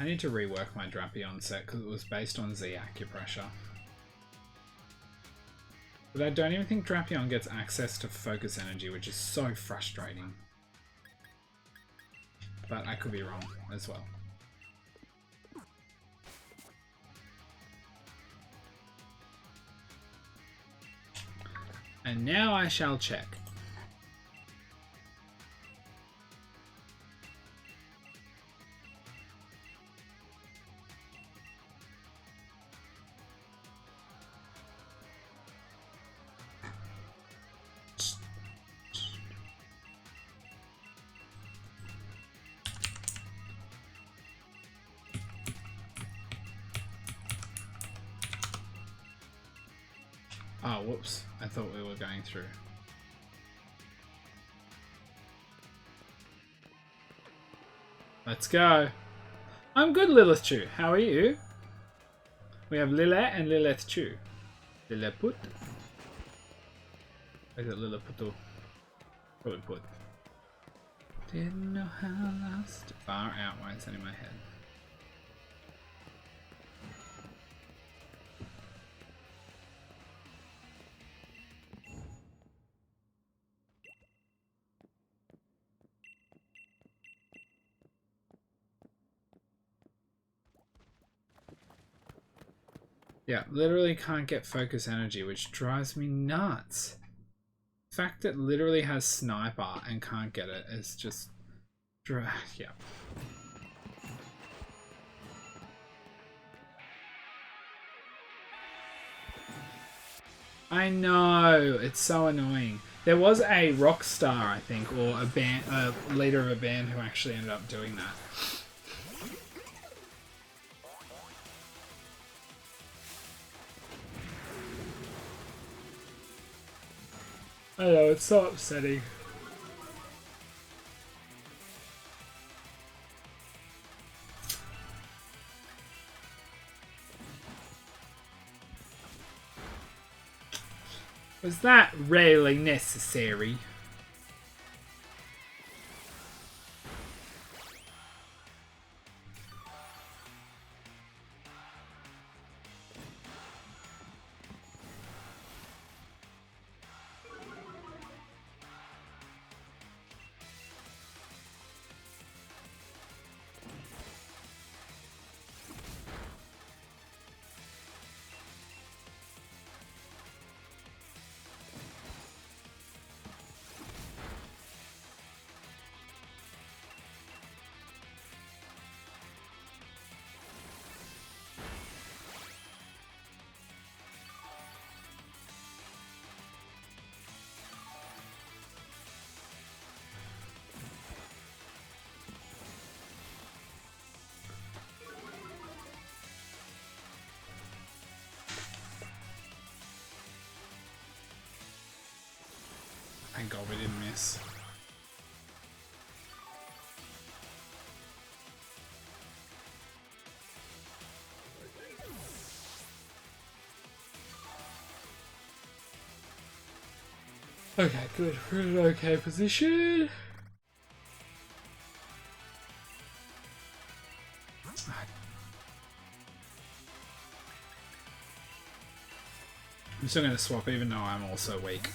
I need to rework my Drapion set because it was based on Z acupressure. But I don't even think Drapion gets access to focus energy, which is so frustrating. But I could be wrong as well. And now I shall check. Oh, whoops. I thought we were going through. Let's go. I'm good, Lilith Chu. How are you? We have Lilith and Lilith Chu. Lilliput. Or is it Lilliputu? Probably put. Didn't know how last. Far out, why is that in my head? Yeah, literally can't get focus energy, which drives me nuts. The fact that literally has sniper and can't get it is just... yeah. I know, it's so annoying. There was a rock star, I think, or a leader of a band who actually ended up doing that. I know, it's so upsetting. Was that really necessary? Thank God we didn't miss. Okay, good. We're in an okay position. I'm still going to swap even though I'm also weak.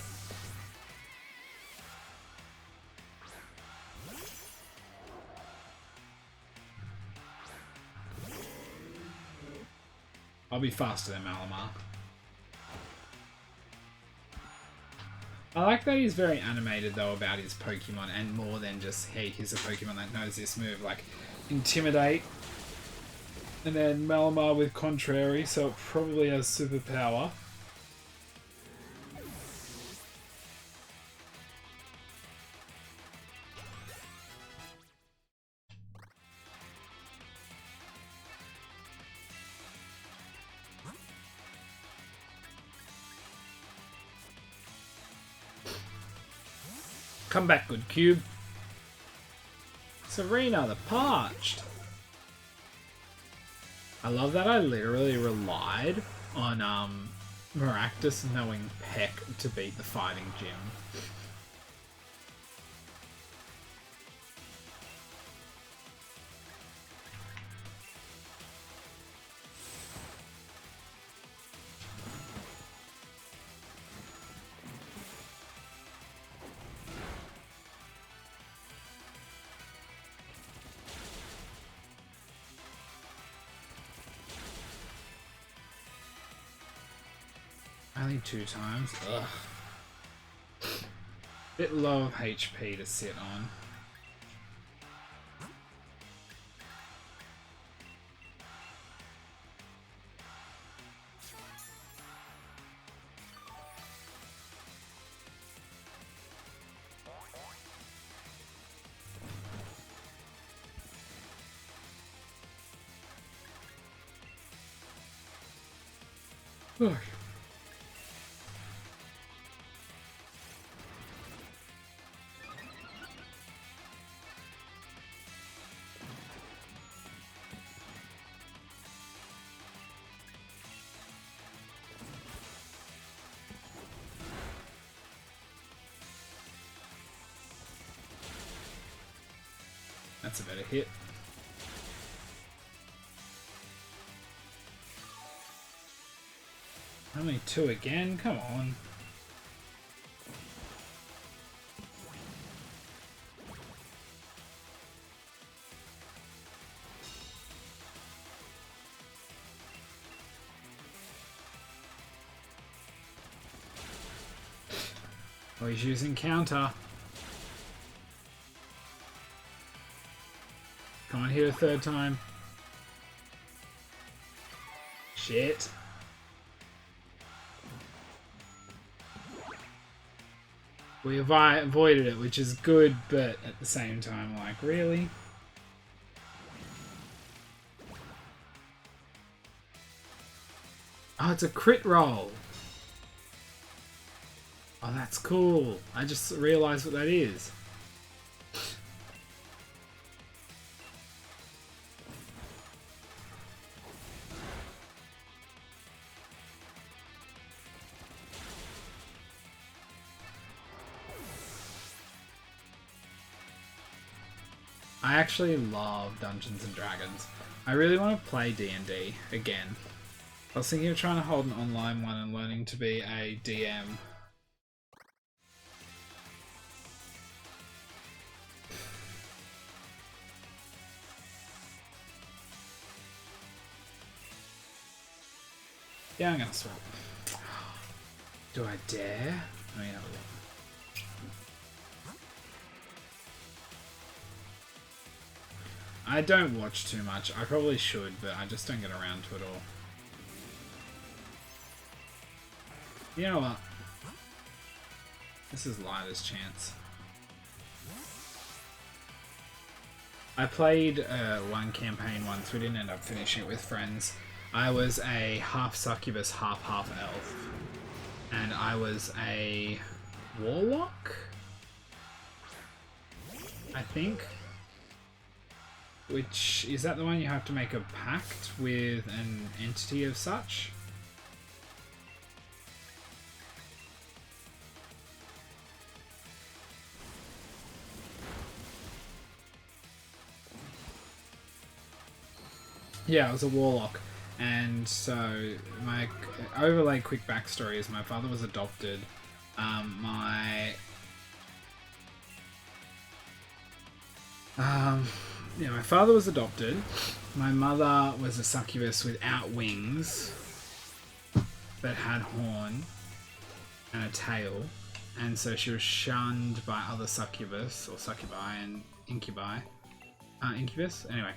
I'll be faster than Malamar. I like that he's very animated though about his Pokemon and more than just, hey, here's a Pokemon that knows this move. Like, Intimidate. And then Malamar with Contrary, so it probably has superpower. Come back, good cube. Serena, the Parched. I love that I literally relied on Maractus knowing Peck to beat the fighting gym. Only 2 times. Ugh. Bit low of HP to sit on. Ugh. That's a better hit. Only 2 again? Come on. Oh, he's using counter. Come on, hit a 3rd time. Shit. We avoided it, which is good, but at the same time, like, really? Oh, it's a crit roll. Oh, that's cool. I just realized what that is. I actually love Dungeons and Dragons. I really want to play D&D again. I was thinking of trying to hold an online one and learning to be a DM. Yeah, I'm gonna swap. Do I dare? Let me have a look. I don't watch too much. I probably should, but I just don't get around to it all. You know what? This is Lila's chance. I played one campaign once. We didn't end up finishing it with friends. I was a half succubus, half elf. And I was a warlock? I think. Which, is that the one you have to make a pact with an entity of such? Yeah, I was a warlock. And so, my overlay quick backstory is my father was adopted. Yeah, my father was adopted. My mother was a succubus without wings, but had horn and a tail. And so she was shunned by other succubus, or succubi and incubi. Incubus? Anyway.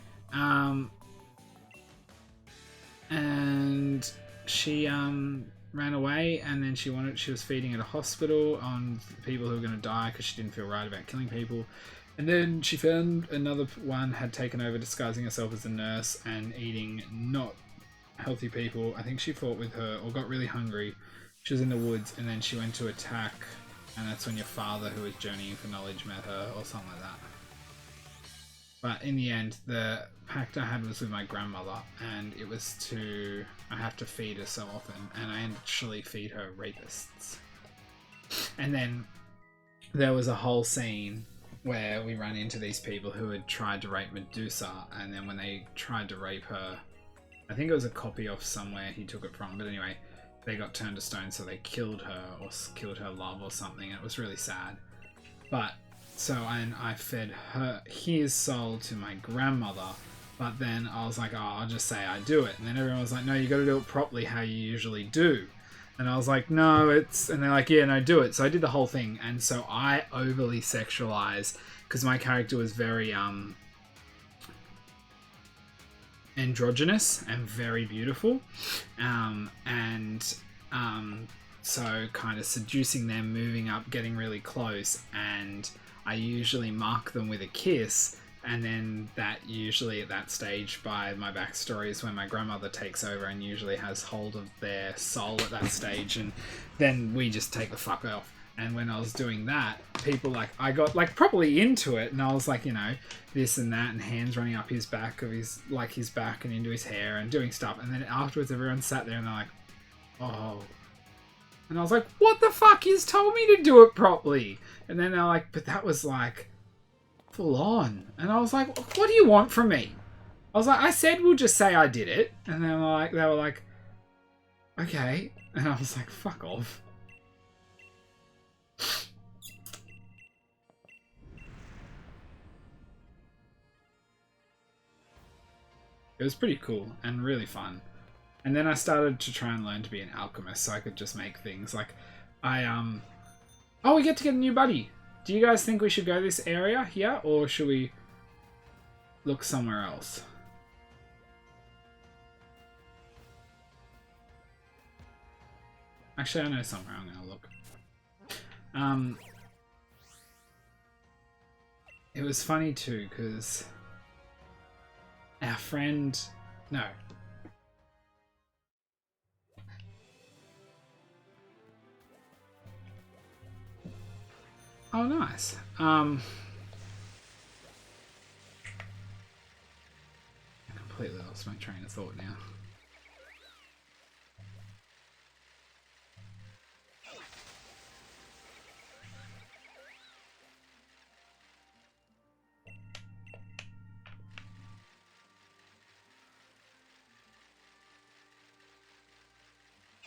And she ran away, and then she was feeding at a hospital on people who were going to die because she didn't feel right about killing people. And then she found another one had taken over, disguising herself as a nurse and eating not healthy people. I think she fought with her or got really hungry. She was in the woods, and then she went to attack, and that's when your father, who was journeying for knowledge, met her, or something like that. But in the end, the pact I had was with my grandmother, and it was I have to feed her so often, and I actually feed her rapists. And then there was a whole scene where we ran into these people who had tried to rape Medusa, and then when they tried to rape her, I think it was a copy off somewhere he took it from, but anyway, they got turned to stone, so they killed her, or killed her love or something, and it was really sad. But, I fed his soul to my grandmother, but then I was like, oh, I'll just say I do it, and then everyone was like, no, you gotta do it properly how you usually do. And I was like, no, it's... And they're like, yeah, no, do it. So I did the whole thing. And so I overly sexualized, because my character was very androgynous and very beautiful. So kind of seducing them, moving up, getting really close. And I usually mark them with a kiss. And then that usually at that stage, by my backstory, is when my grandmother takes over and usually has hold of their soul at that stage. And then we just take the fuck off. And when I was doing that, people like, I got like properly into it. And I was like, you know, this and that, and hands running up his back of his back and into his hair and doing stuff. And then afterwards, everyone sat there and they're like, oh. And I was like, what the fuck? He's told me to do it properly. And then they're like, but that was like full on. And I was like, what do you want from me? I was like, I said we'll just say I did it. And they were like, okay. And I was like, fuck off. It was pretty cool and really fun. And then I started to try and learn to be an alchemist so I could just make things. Like, oh, we get to get a new buddy. Do you guys think we should go this area here, or should we look somewhere else? Actually, I know somewhere I'm going to look. It was funny too, because our friend... No. Oh, nice. I completely lost my train of thought now.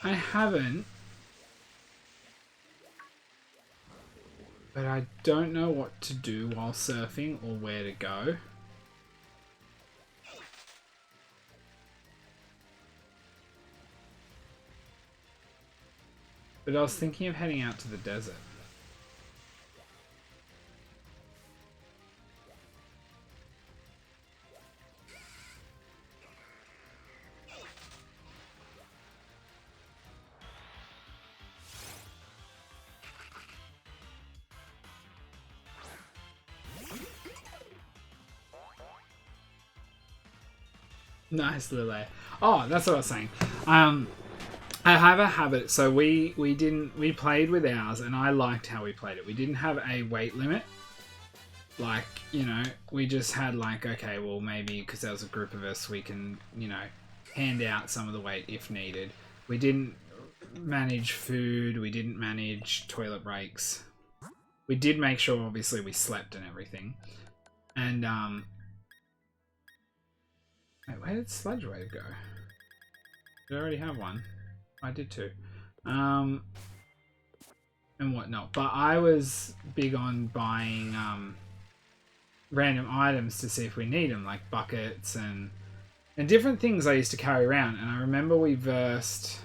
I haven't. But I don't know what to do while surfing or where to go. But I was thinking of heading out to the desert. Nice little layer. Oh, that's what I was saying. I have a habit. So we played with ours, and I liked how we played it. We didn't have a weight limit. Like, you know, we just had like, okay, well maybe because there was a group of us, we can, you know, hand out some of the weight if needed. We didn't manage food. We didn't manage toilet breaks. We did make sure, obviously, we slept and everything. And wait, where did Sludge Wave go? Did I already have one? I did too. And whatnot. But I was big on buying random items to see if we need them, like buckets and different things I used to carry around. And I remember we versed...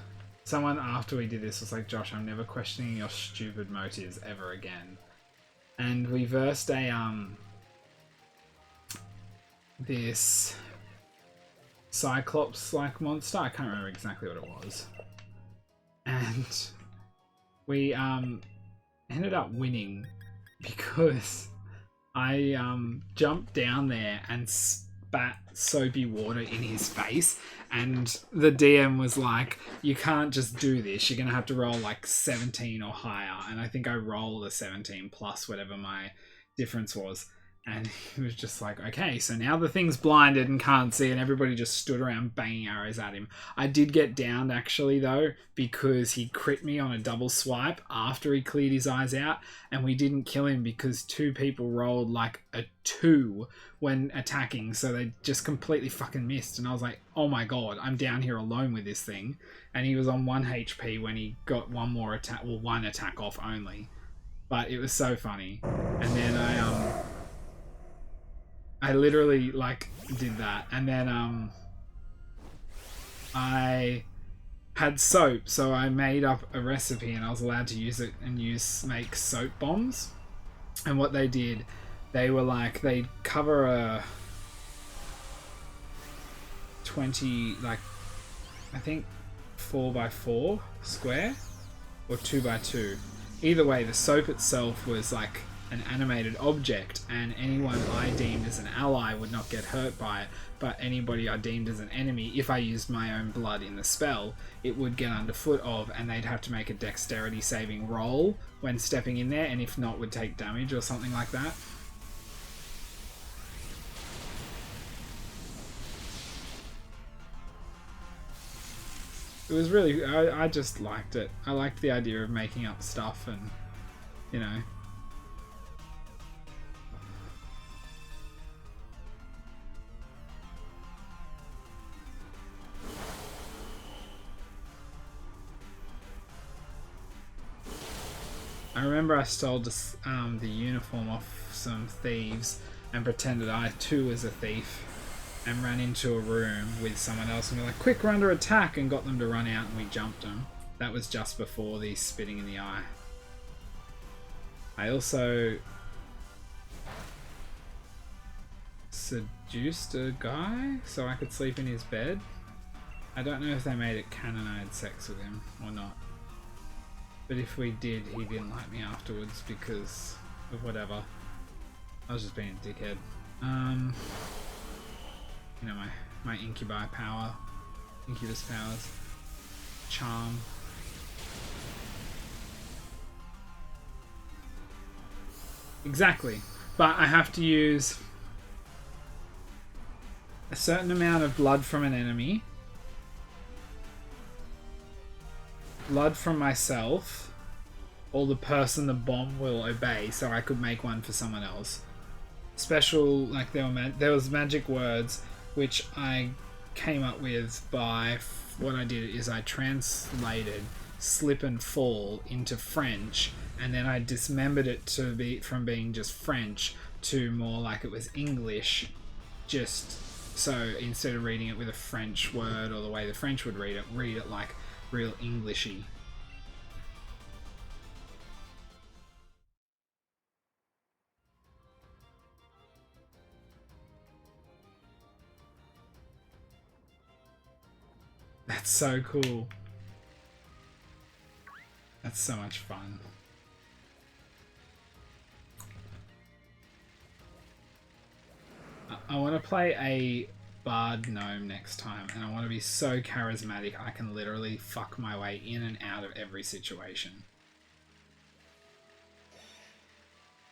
Someone after we did this was like, Josh, I'm never questioning your stupid motives ever again. And we versed a this Cyclops-like monster. I can't remember exactly what it was. And we ended up winning because I jumped down there and spat soapy water in his face, and the DM was like, you can't just do this, you're gonna have to roll like 17 or higher. And I think I rolled a 17 plus whatever my difference was. And he was just like, okay, so now the thing's blinded and can't see, and everybody just stood around banging arrows at him. I did get downed, actually, though, because he crit me on a double swipe after he cleared his eyes out, and we didn't kill him because two people rolled, like, a 2 when attacking, so they just completely fucking missed. And I was like, oh my god, I'm down here alone with this thing. And he was on 1 HP when he got one more attack, well, 1 attack off only. But it was so funny. And then I literally, like, did that. And then, I had soap, so I made up a recipe and I was allowed to use it and make soap bombs. And what they did, they were like, they'd cover a 20, like, I think 4x4 square or 2x2. Either way, the soap itself was like an animated object, and anyone I deemed as an ally would not get hurt by it, but anybody I deemed as an enemy, if I used my own blood in the spell, it would get underfoot of, and they'd have to make a dexterity saving roll when stepping in there, and if not, would take damage or something like that. It was really, I just liked it. I liked the idea of making up stuff and, you know. I remember I stole the uniform off some thieves and pretended I too was a thief and ran into a room with someone else and we were like, quick, we're under attack, and got them to run out and we jumped them. That was just before the spitting in the eye. I also seduced a guy so I could sleep in his bed. I don't know if they made it canon I had sex with him or not. But if we did, he didn't like me afterwards because of whatever. I was just being a dickhead. You know, my incubus powers. Charm. Exactly. But I have to use a certain amount of blood from an enemy, blood from myself, or the person the bomb will obey, so I could make one for someone else. Special, like there was magic words which I came up with by what I did is I translated slip and fall into French, and then I dismembered it to be from being just French to more like it was English, just so instead of reading it with a French word or the way the French would read it like real Englishy. That's so cool. That's so much fun. I want to play a bard gnome next time, and I want to be so charismatic I can literally fuck my way in and out of every situation.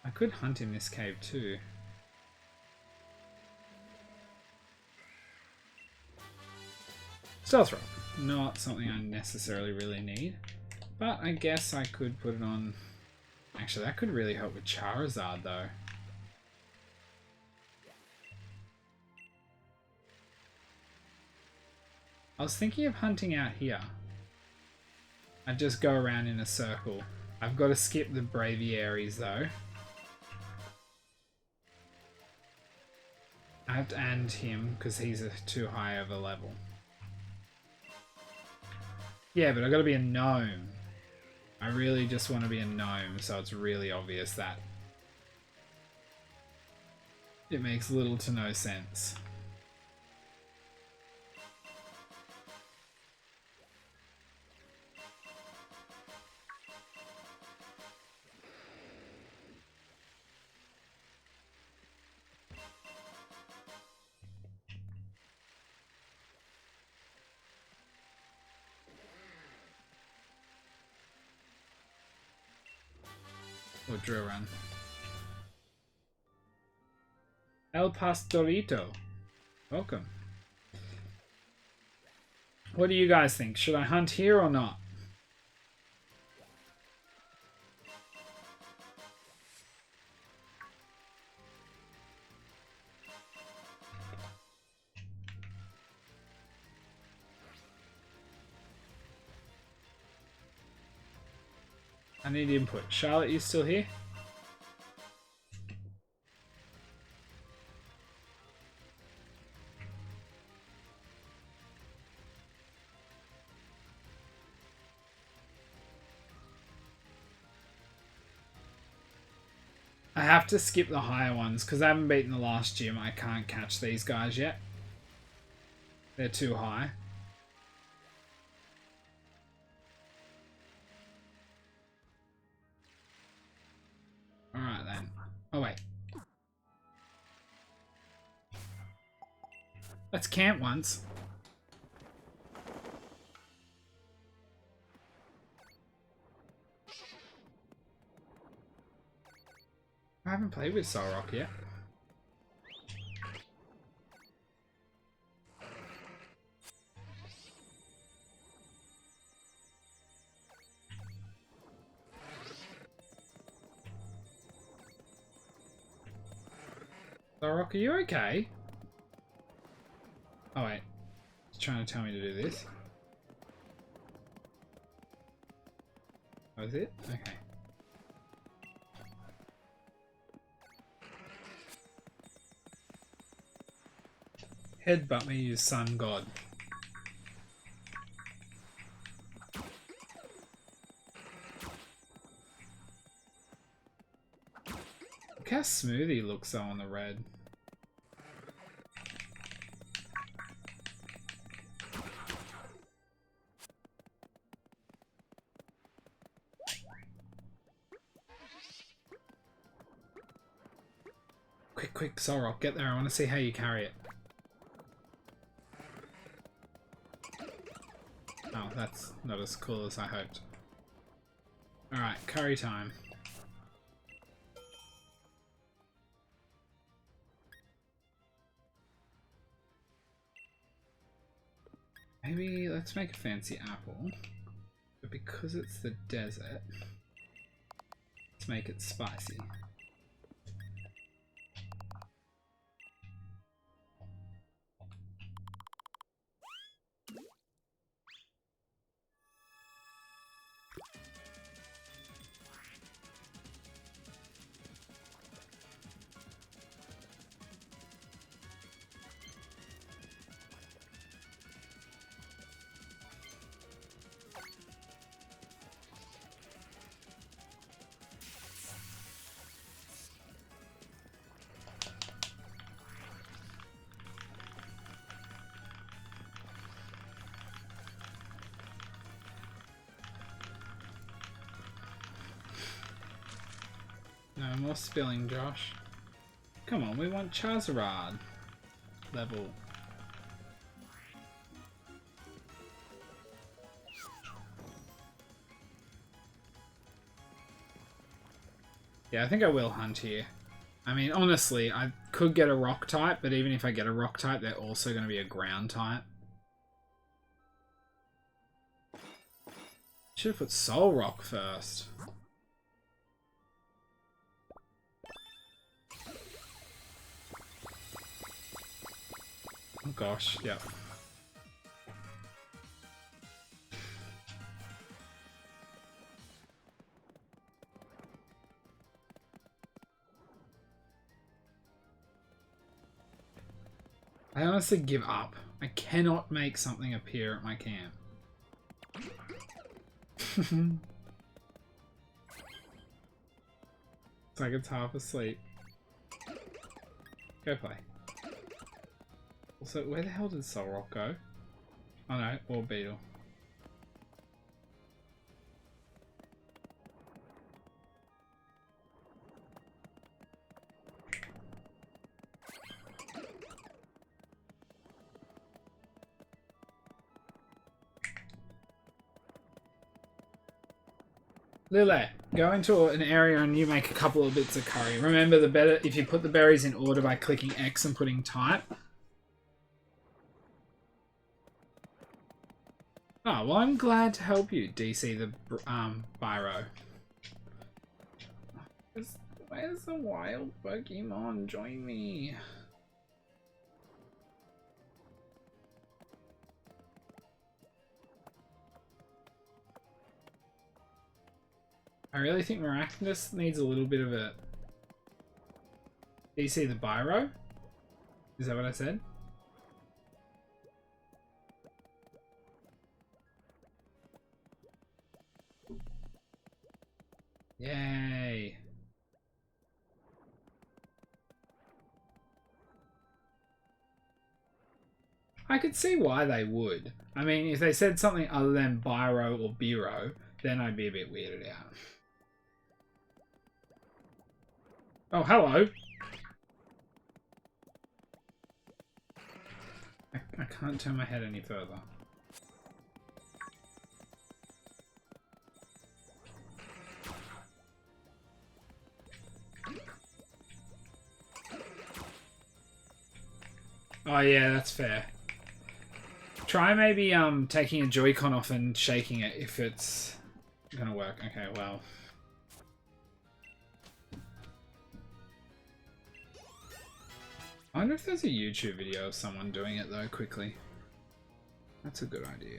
I could hunt in this cave too. Stealth rock, not something I necessarily really need, but I guess I could put it on. Actually, that could really help with Charizard though. I was thinking of hunting out here. I'd just go around in a circle. I've got to skip the Braviaries though. I have to end him because he's too high of a level. Yeah, but I've got to be a gnome. I really just want to be a gnome, so it's really obvious that it makes little to no sense. Or drill run. El Pastorito. Welcome. What do you guys think? Should I hunt here or not? I need input. Charlotte, you still here? I have to skip the higher ones because I haven't beaten the last gym. I can't catch these guys yet. They're too high. Alright then. Oh wait. Let's camp once. I haven't played with Solrock yet. Solrock, are you okay? Oh wait. He's trying to tell me to do this. Oh, is it? Okay. Headbutt me, you sun god. Look how smooth he looks though on the red. Quick, quick, Solrock, get there. I want to see how you carry it. Oh, that's not as cool as I hoped. Alright, curry time. Maybe let's make a fancy apple. But because it's the desert, let's make it spicy. No more spilling, Josh. Come on, we want Charizard level. Yeah, I think I will hunt here. I mean, honestly, I could get a rock type, but even if I get a rock type, they're also going to be a ground type. Should have put Solrock first. Oh gosh, yeah. I honestly give up. I cannot make something appear at my camp. It's like it's half asleep. Go play. Also, where the hell did Solrock go? Oh no, or Beetle. Lille, go into an area and you make a couple of bits of curry. Remember, the better if you put the berries in order by clicking X and putting type. Oh, well, I'm glad to help you, DC the Biro. Where's the wild Pokemon? Join me. I really think Miraculous needs a little bit of a... DC the Biro? Is that what I said? Yay. could see why they would. I mean, if they said something other than Biro or Biro, then I'd be a bit weirded out. Oh, hello. I can't turn my head any further. Oh yeah, that's fair. Try maybe taking a Joy-Con off and shaking it if it's gonna work. Okay, well. I wonder if there's a YouTube video of someone doing it though quickly. That's a good idea.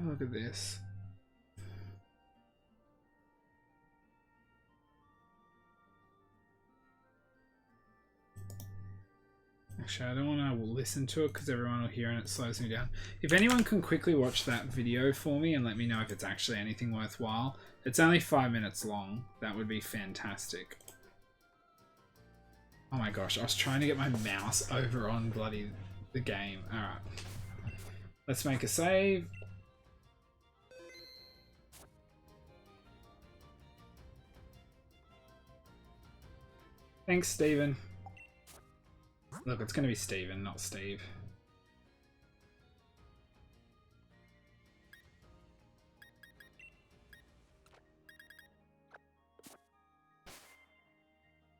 Look at this. Actually, I don't want to listen to it because everyone will hear and it slows me down. If anyone can quickly watch that video for me and let me know if it's actually anything worthwhile. It's only 5 minutes long. That would be fantastic. Oh my gosh, I was trying to get my mouse over on bloody the game. Alright. Let's make a save. Thanks, Steven. Look, it's going to be Steven, not Steve.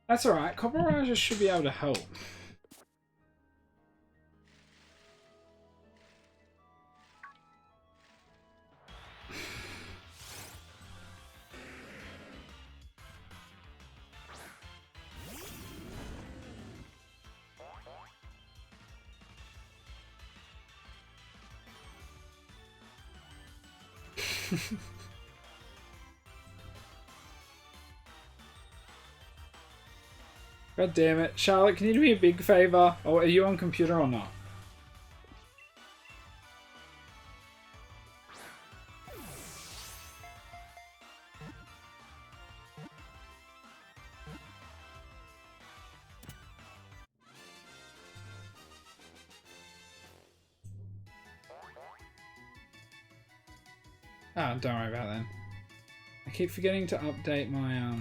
That's alright, copywriters should be able to help. God damn it. Charlotte, can you do me a big favor? Or are you on computer or not? Oh, don't worry about that. I keep forgetting to update my,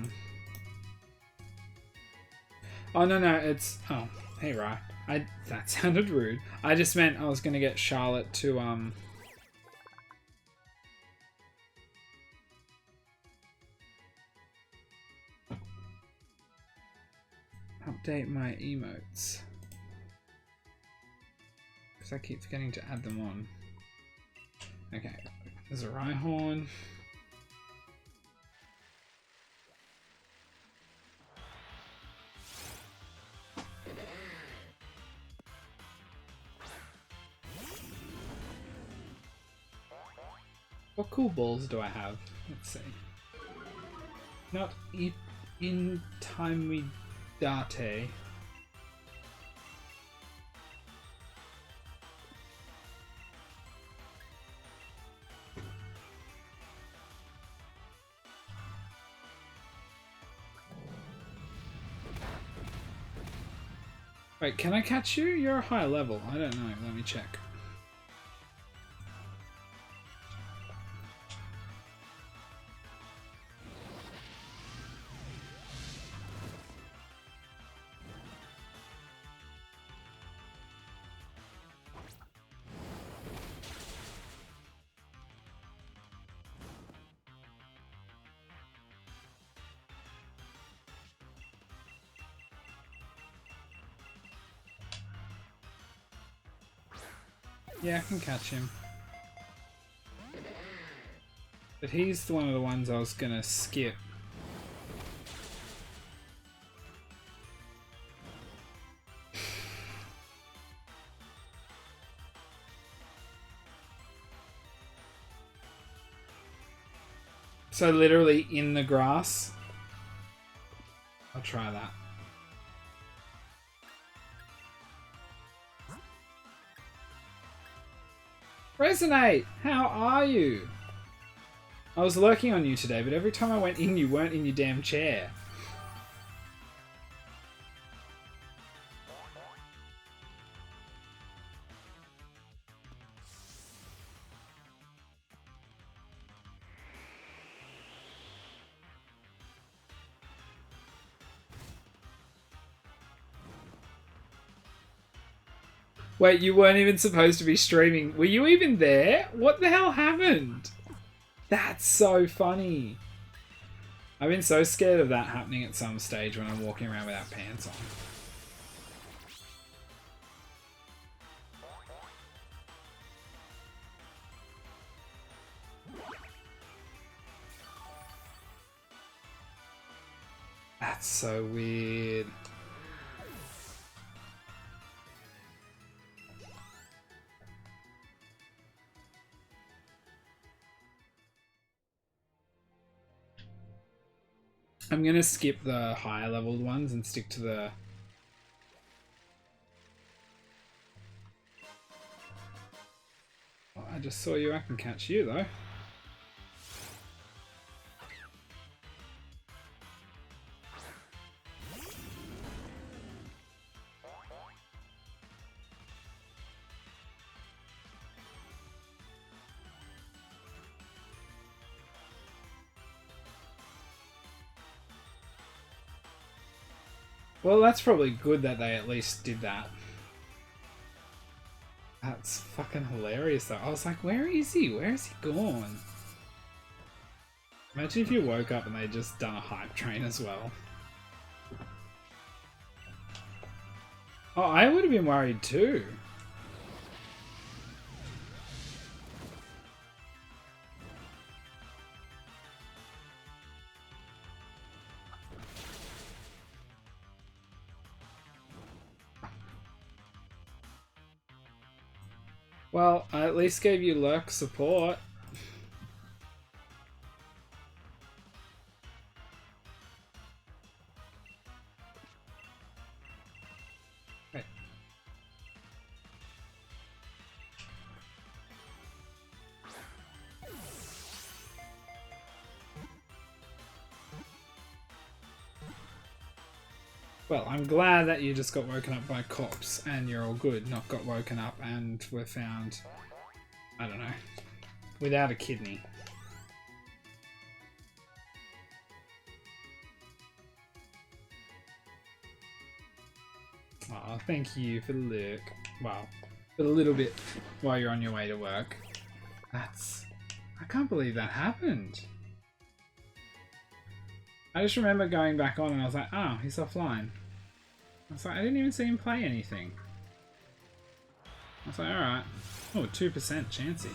Oh, no, it's... Oh, hey, Rye. That sounded rude. I just meant I was going to get Charlotte to, update my emotes. Because I keep forgetting to add them on. Okay, there's a Rhyhorn. What cool balls do I have? Let's see. Not in time we date. Wait, can I catch you? You're a high level. I don't know. Let me check. Yeah, I can catch him. But he's one of the ones I was gonna skip. So literally in the grass. I'll try that. Resonate! How are you? I was lurking on you today, but every time I went in, you weren't in your damn chair. Wait, you weren't even supposed to be streaming. Were you even there? What the hell happened? That's so funny. I've been so scared of that happening at some stage when I'm walking around without pants on. That's so weird. I'm gonna skip the higher leveled ones and stick to the... Oh, I just saw you, I can catch you though. Well, that's probably good that they at least did that. That's fucking hilarious though. I was like, where is he? Where is he gone? Imagine if you woke up and they'd just done a hype train as well. Oh, I would have been worried too. Well, I at least gave you lurk support. Wait. Well, I'm glad that you just got woken up by a corpse and you're all good, not got woken up and were found, I don't know, without a kidney. Oh, thank you for the lurk. Well, for a little bit while you're on your way to work. That's... I can't believe that happened. I just remember going back on and I was like, oh, he's offline. I was like, I didn't even see him play anything. I was like, alright. Oh, 2% chancy.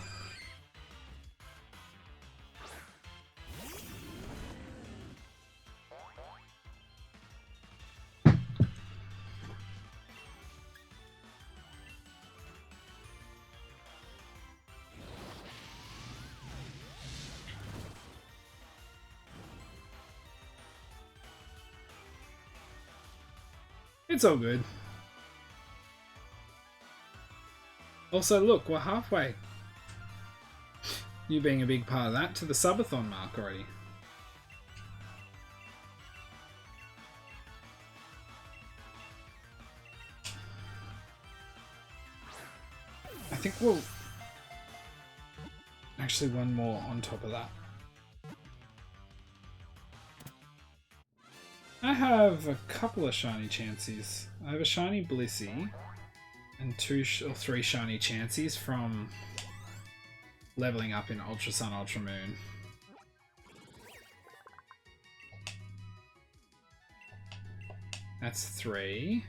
It's all good. Also, look, we're halfway. You being a big part of that, to the subathon mark already. I think we'll... Actually, one more on top of that. I have a couple of shiny chancies. I have a shiny Blissey and 2 or 3 shiny chancies from leveling up in Ultra Sun, Ultra Moon. That's 3.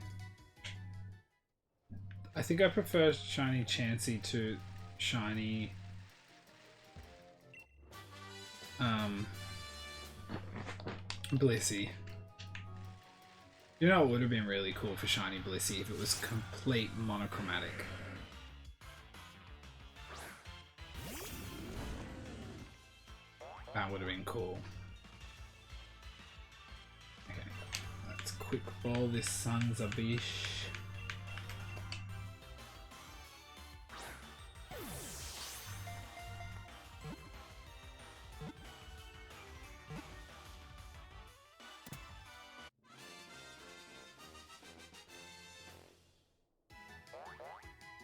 I think I prefer shiny Chansey to shiny Blissey. You know, it would have been really cool for shiny Blissey if it was complete monochromatic. That would have been cool. Okay, let's quick ball this son's a bish.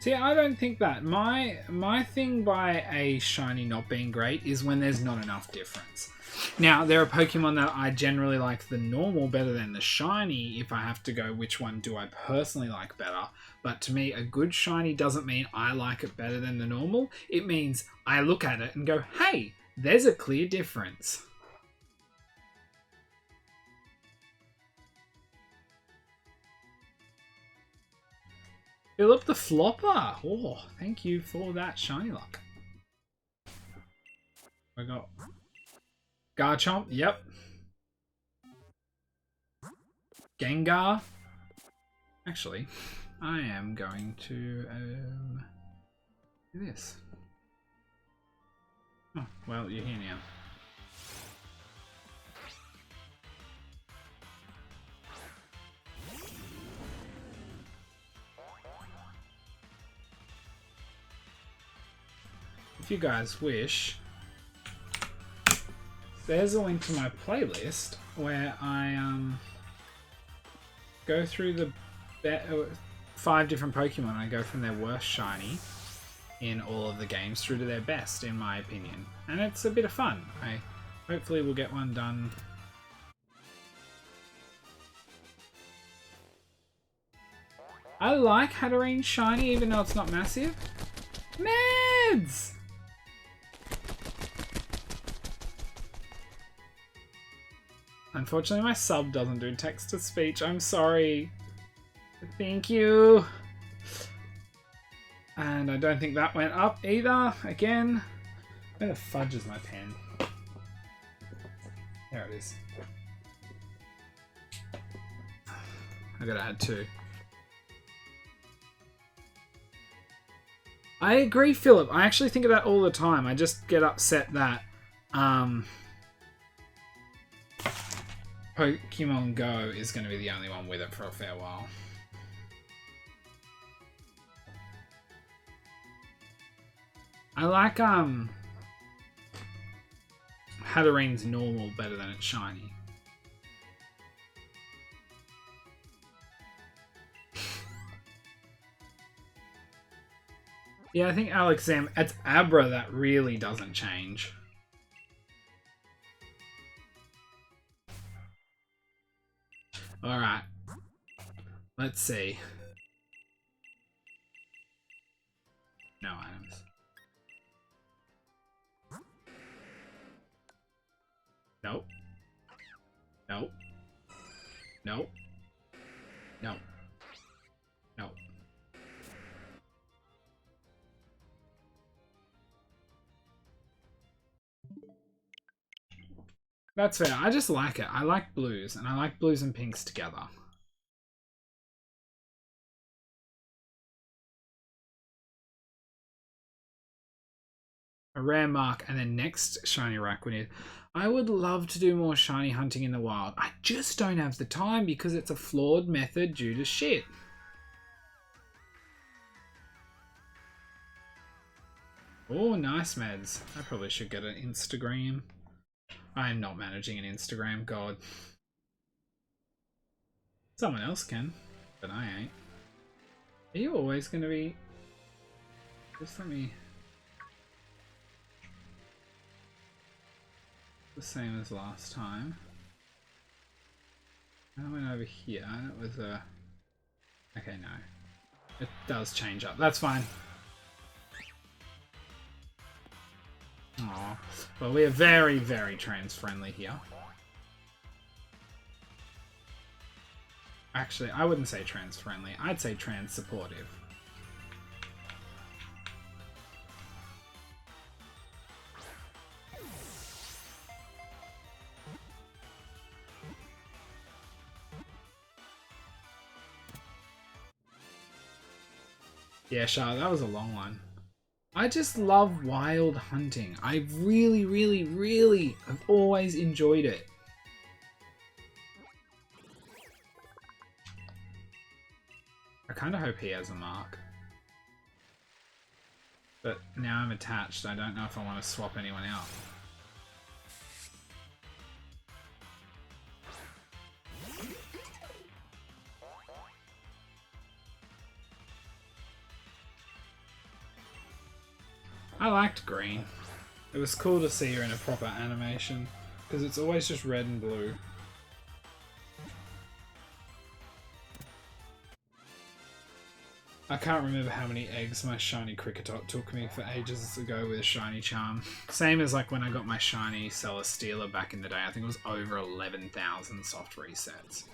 See, I don't think that. My thing by a shiny not being great is when there's not enough difference. Now, there are Pokemon that I generally like the normal better than the shiny if I have to go which one do I personally like better. But to me, a good shiny doesn't mean I like it better than the normal. It means I look at it and go, hey, there's a clear difference. Fill up the flopper. Oh, thank you for that shiny luck. I got Garchomp. Yep. Gengar. Actually, I am going to do this. Oh, well, you're here now. If you guys wish, there's a link to my playlist where I go through the 5 different Pokemon. I go from their worst shiny in all of the games through to their best, in my opinion. And it's a bit of fun. I hopefully will get one done. I like Hatterene's shiny, even though it's not massive. Meds! Unfortunately, my sub doesn't do text-to-speech. I'm sorry. Thank you. And I don't think that went up either. Again. Where the fudge is my pen? There it is. I gotta add 2. I agree, Philip. I actually think of that all the time. I just get upset that Pokemon Go is going to be the only one with it for a fair while. I like Hatterene's normal better than its shiny. Yeah, I think Alexam, it's Abra that really doesn't change. Alright. Let's see. No items. Nope. Nope. Nope. Nope. Nope. That's fair. I just like it. I like blues, and I like blues and pinks together. A rare mark, and then next shiny Araquanid. I would love to do more shiny hunting in the wild. I just don't have the time because it's a flawed method due to shit. Oh, nice meds. I probably should get an Instagram. I am not managing an Instagram, God. Someone else can, but I ain't. Are you always going to be... Just let me... The same as last time. I went over here and it was a... Okay, no. It does change up. That's fine. Aww. Well, we are very, very trans-friendly here. Actually, I wouldn't say trans-friendly. I'd say trans-supportive. Yeah, Charlotte, that was a long one. I just love wild hunting. I really, really, really have always enjoyed it. I kind of hope he has a mark. But now I'm attached. I don't know if I want to swap anyone out. I liked green. It was cool to see her in a proper animation, because it's always just red and blue. I can't remember how many eggs my shiny Cricketot took me for ages ago with a shiny charm. Same as like when I got my shiny Celesteela back in the day. I think it was over 11,000 soft resets.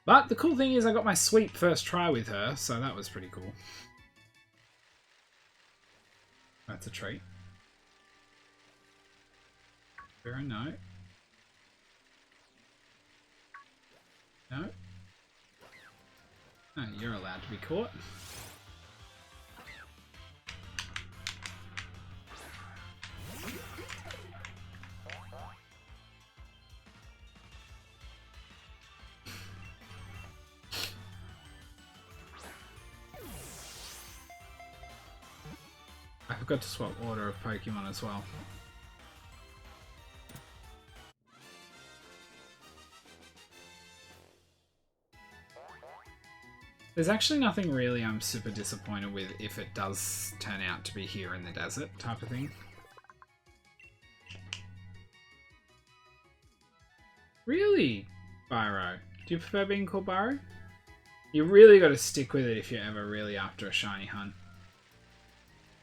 But the cool thing is I got my sweep first try with her, so that was pretty cool. That's a treat. Vera, no. No. No, you're allowed to be caught. I forgot to swap order of Pokemon as well. There's actually nothing really I'm super disappointed with if it does turn out to be here in the desert type of thing. Really? Byro? Do you prefer being called Byro? You really got to stick with it if you're ever really after a shiny hunt.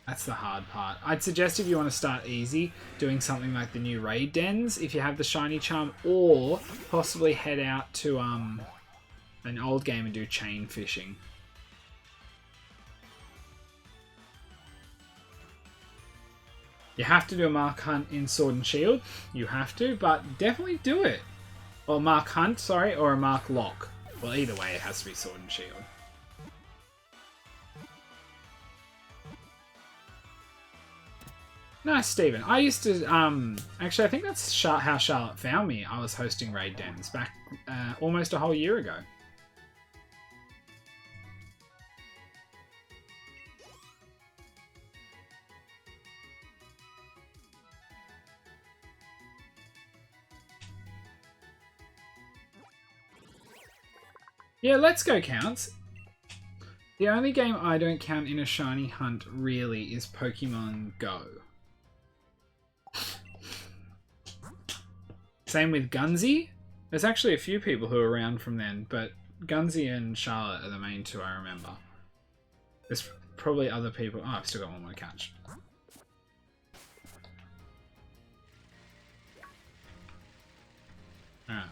That's the hard part. I'd suggest if you want to start easy, doing something like the new raid dens if you have the shiny charm, or possibly head out to an old game and do chain fishing. You have to do a Mark Hunt in Sword and Shield. You have to, but definitely do it. Or Mark Hunt, sorry, or a Marklocke. Well, either way, it has to be Sword and Shield. Nice, Stephen. I used to, actually, I think that's how Charlotte found me. I was hosting raid dens back almost a whole year ago. Yeah, Let's Go counts. The only game I don't count in a shiny hunt, really, is Pokemon Go. Same with Gunsy. There's actually a few people who are around from then, but Gunsy and Charlotte are the main two I remember. There's probably other people. Oh, I've still got one more to catch. Alright.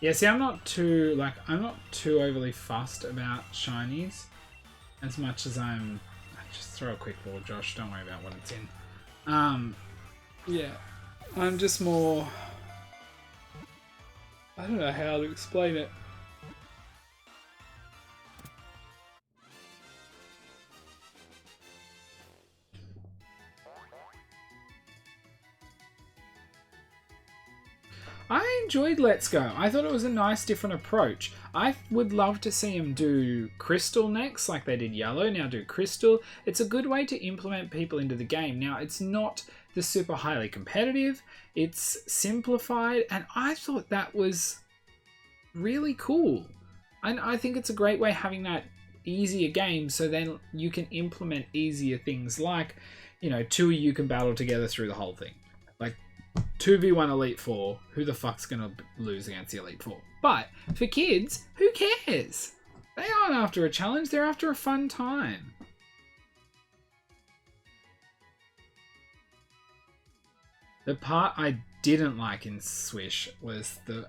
Yeah, see, I'm not too overly fussed about shinies as much as I'm... Just throw a quick ball, Josh. Don't worry about what it's in. Yeah. I'm just more... I don't know how to explain it. I enjoyed Let's Go. I thought it was a nice different approach. I would love to see them do Crystal next, like they did Yellow, now do Crystal. It's a good way to implement people into the game. Now, it's not the super highly competitive, it's simplified, and I thought that was really cool. And I think it's a great way having that easier game, so then you can implement easier things like, you know, two of you can battle together through the whole thing. Like, 2v1 Elite Four, who the fuck's gonna lose against the Elite Four? But for kids, who cares? They aren't after a challenge, they're after a fun time. The part I didn't like in Swish was the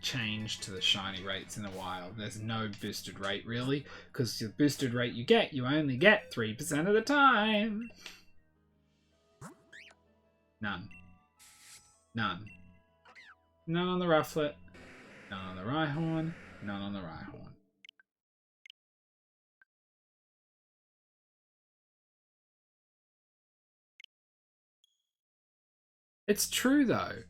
change to the shiny rates in the wild. There's no boosted rate really, because the boosted rate you only get 3% of the time. None. None. None on the Rufflet. None on the Rhyhorn. None on the Rhyhorn. It's true though.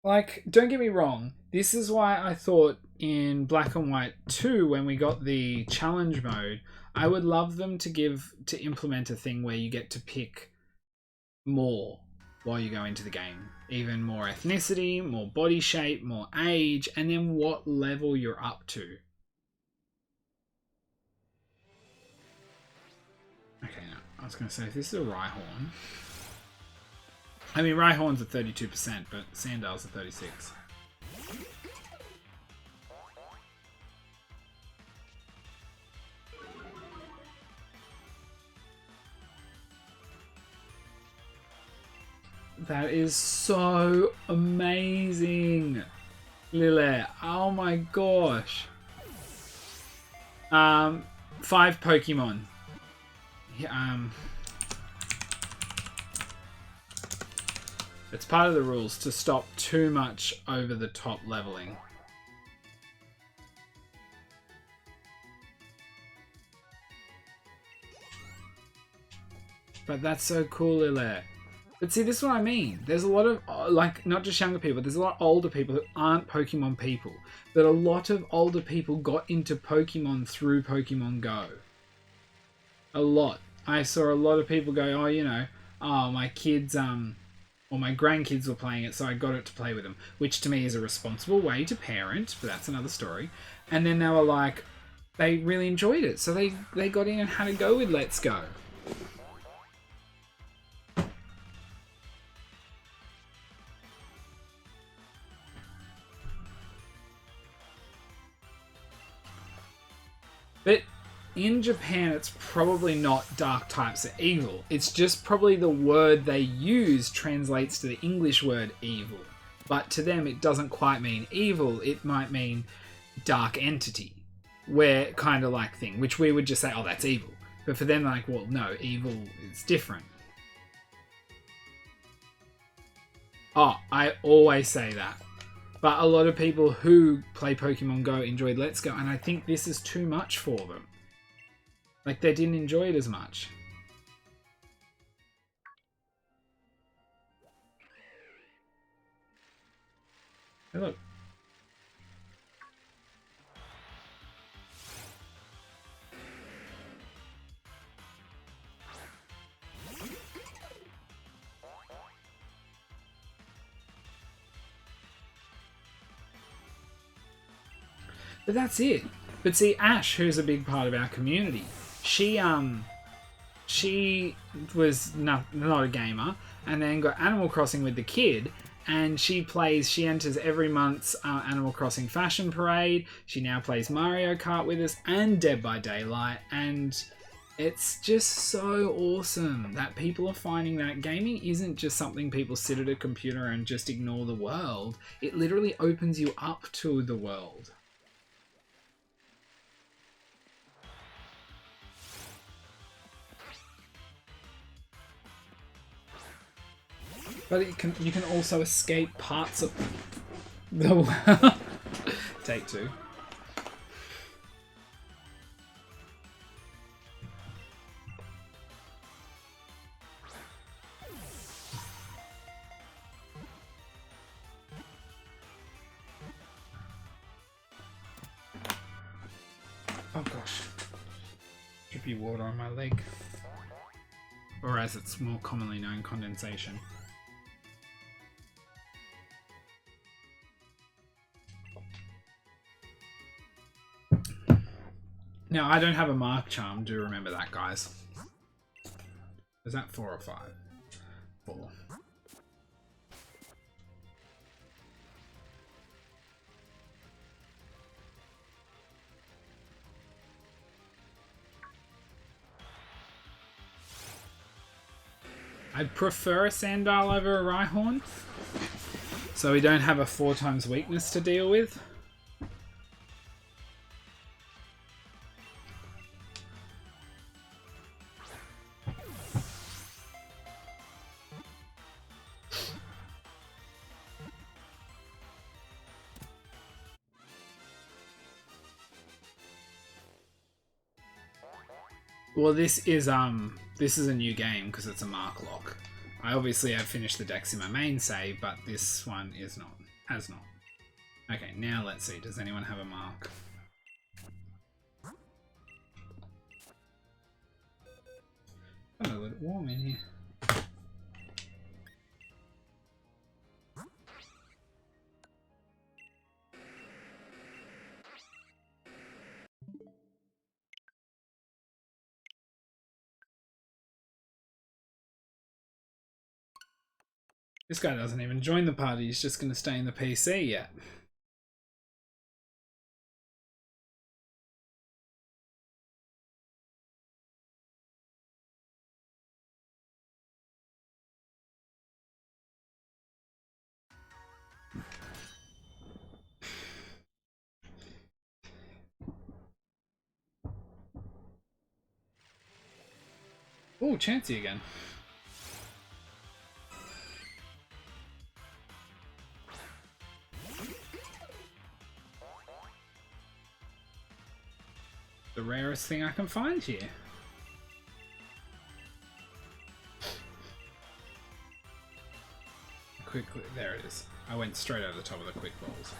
Like, don't get me wrong. This is why I thought in Black and White 2, when we got the challenge mode, I would love them to implement a thing where you get to pick more while you go into the game. Even more ethnicity, more body shape, more age, and then what level you're up to. Okay, now, I was going to say, if this is a Rhyhorn... I mean, Rhyhorn's at 32%, but Sandal's at 36%. That is so amazing, Lille. Oh my gosh. 5 Pokemon. It's part of the rules to stop too much over the top leveling. But that's so cool, Lille. But see, this is what I mean. There's a lot of, like, not just younger people, there's a lot of older people who aren't Pokemon people. But a lot of older people got into Pokemon through Pokemon Go. A lot. I saw a lot of people go, oh, you know, oh, my kids, or my grandkids were playing it, so I got it to play with them. Which to me is a responsible way to parent, but that's another story. And then they were like, they really enjoyed it. So they got in and had a go with Let's Go. But in Japan, it's probably not dark types are evil. It's just probably the word they use translates to the English word evil. But to them, it doesn't quite mean evil. It might mean dark entity, where kind of like thing, which we would just say, oh, that's evil. But for them, like, well, no, evil is different. Oh, I always say that. But a lot of people who play Pokemon Go enjoyed Let's Go, and I think this is too much for them. Like, they didn't enjoy it as much. Hey, look. But that's it. But see, Ash, who's a big part of our community, she was not a gamer, and then got Animal Crossing with the kid, and she enters every month's Animal Crossing Fashion Parade. She now plays Mario Kart with us and Dead by Daylight, and it's just so awesome that people are finding that gaming isn't just something people sit at a computer and just ignore the world. It literally opens you up to the world. But you can also escape parts of the world. Take 2. Oh gosh. Drippy water on my leg. Or as it's more commonly known, condensation. Now, I don't have a Mark Charm. Do remember that, guys. Is that 4 or 5? 4. I'd prefer a Sandile over a Rhyhorn. So we don't have a 4 times weakness to deal with. Well, this is a new game because it's a Marklocke. I obviously have finished the decks in my main save, but this one has not. Okay, now let's see. Does anyone have a mark? Oh, a little warm in here. This guy doesn't even join the party, he's just going to stay in the PC yet. Oh, Chansey again. The rarest thing I can find here. Quickly, there it is. I went straight over the top of the quick balls.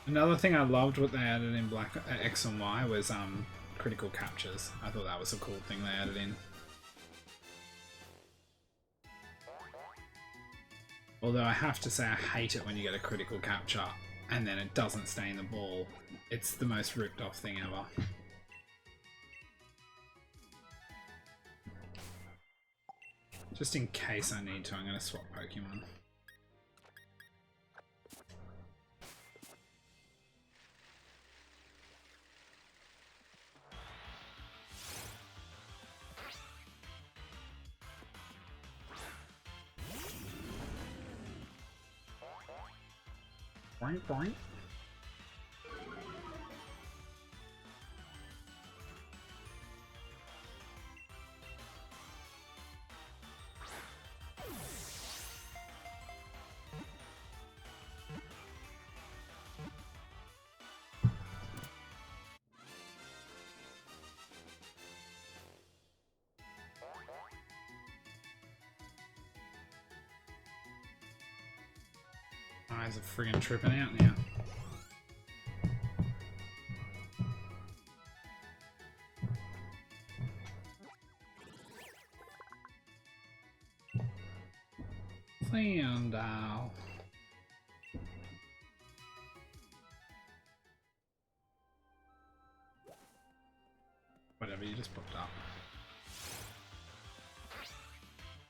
Another thing I loved what they added in Black X and Y was critical captures. I thought that was a cool thing they added in. Although I have to say I hate it when you get a critical capture and then it doesn't stay in the ball. It's the most ripped off thing ever. Just in case I need to, I'm going to swap Pokemon. Boink, boink. Eyes are friggin' tripping out now. Cleondale. Whatever, you just popped up.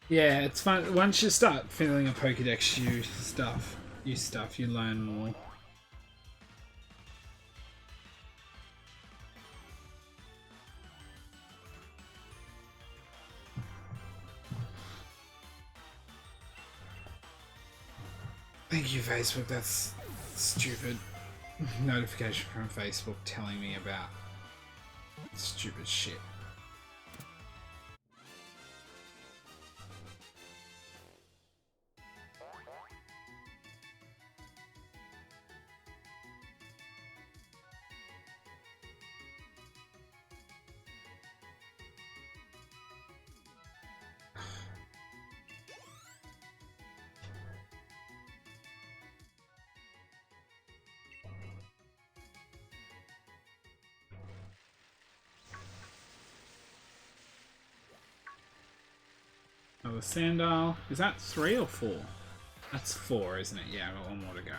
Yeah, it's fun. Once you start feeling a Pokédex, you learn more. Thank you, Facebook. That's stupid. Notification from Facebook telling me about stupid shit. Another Sandile. Is that 3 or 4? That's 4, isn't it? Yeah, I've got one more to go.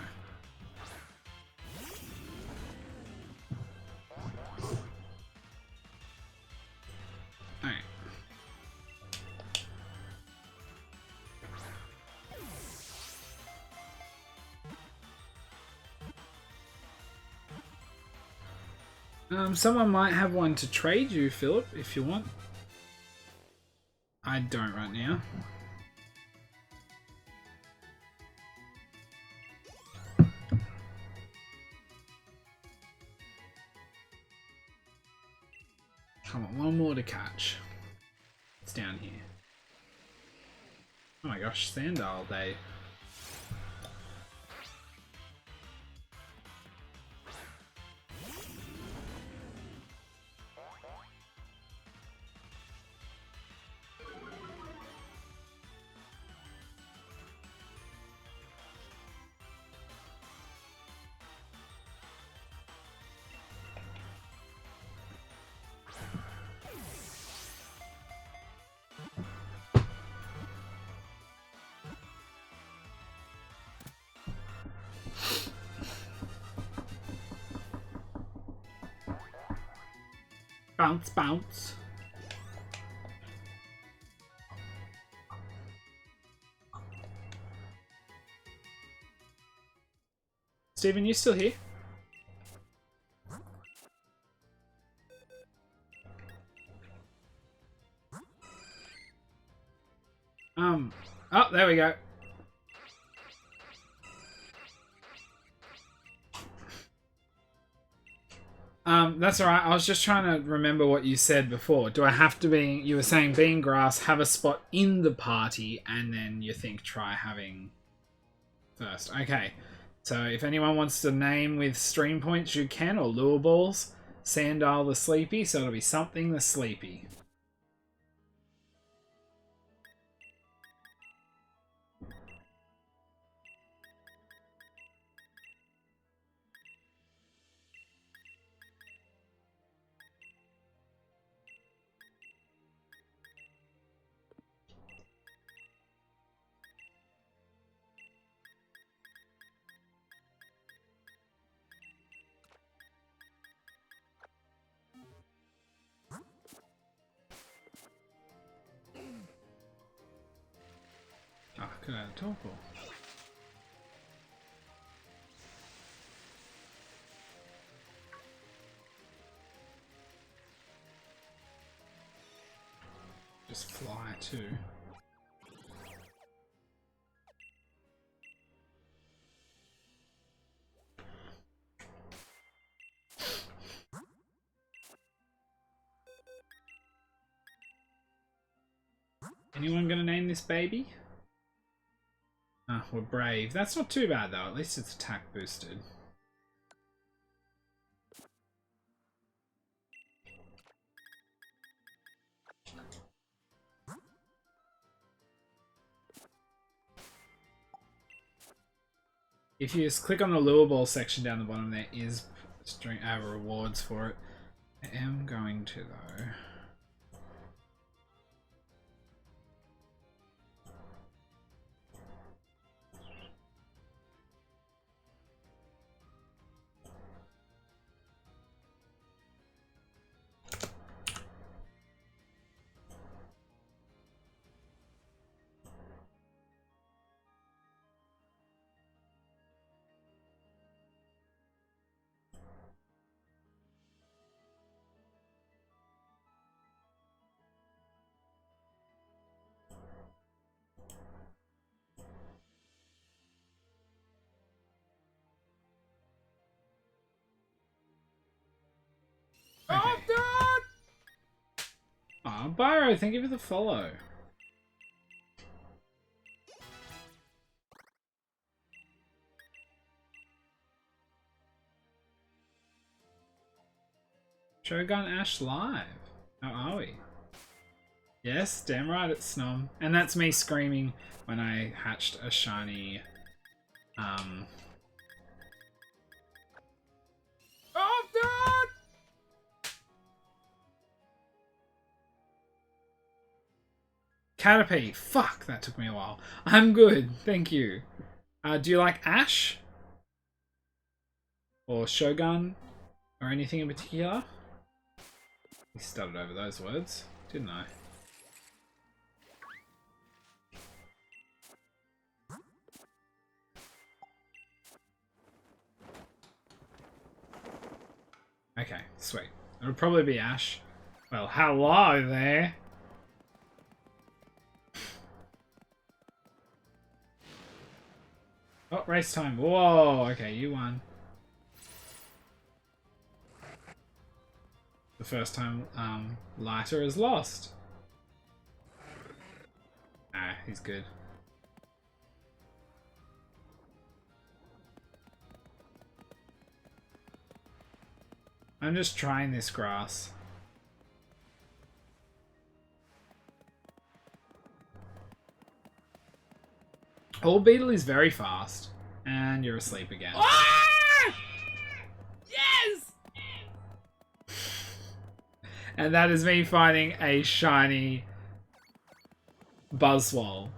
Alright. Someone might have one to trade you, Philip, if you want. I don't right now. Come on, one more to catch. It's down here. Oh my gosh, Sandal Day. Bounce, bounce. Stephen, you still here? Oh, there we go. That's alright. I was just trying to remember what you said before. Do I have to be... You were saying being grass, have a spot in the party, and then you think try having first. Okay. So if anyone wants to name with stream points, you can, or lure balls. Sandal the Sleepy, so it'll be something the Sleepy. Oh, could I have a toggle? Just fly too. Anyone gonna name this baby? Ah, we're brave. That's not too bad though. At least it's attack boosted. If you just click on the lure ball section down the bottom, there is rewards for it. I am going to though. Okay. Oh, God! Oh, Byro, thank you for the follow. Shogun Ash live. How are we? Yes, damn right, it's Snom. And that's me screaming when I hatched a shiny... Oh, God! Caterpie. Fuck, that took me a while. I'm good, thank you. Do you like Ash? Or Shogun? Or anything in particular? I stuttered over those words, didn't I? Okay, sweet. It'll probably be Ash. Well, hello there. Oh, race time. Whoa, okay, you won. The first time Lighter is lost. Ah, he's good. I'm just trying this grass. Old Beetle is very fast. And you're asleep again. Ah! Yes! And that is me finding a shiny Buzzwole.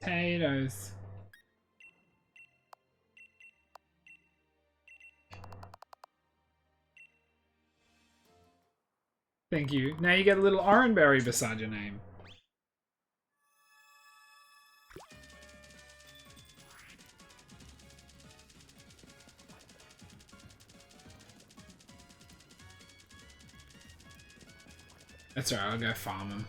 Potatoes. Thank you. Now you get a little orange berry beside your name. That's alright, I'll go farm him.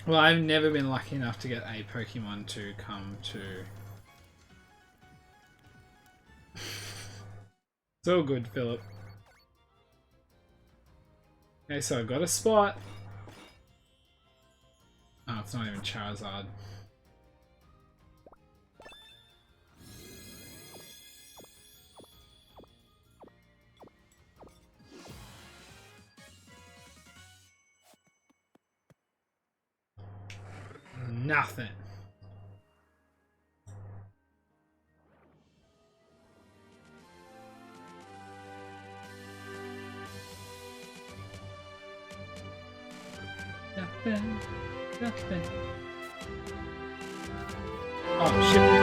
Well, I've never been lucky enough to get a Pokemon to come to... It's all good, Philip. Okay, so I got a spot. Oh, it's not even Charizard. Nothing. Nothing. Nothing. Oh shit.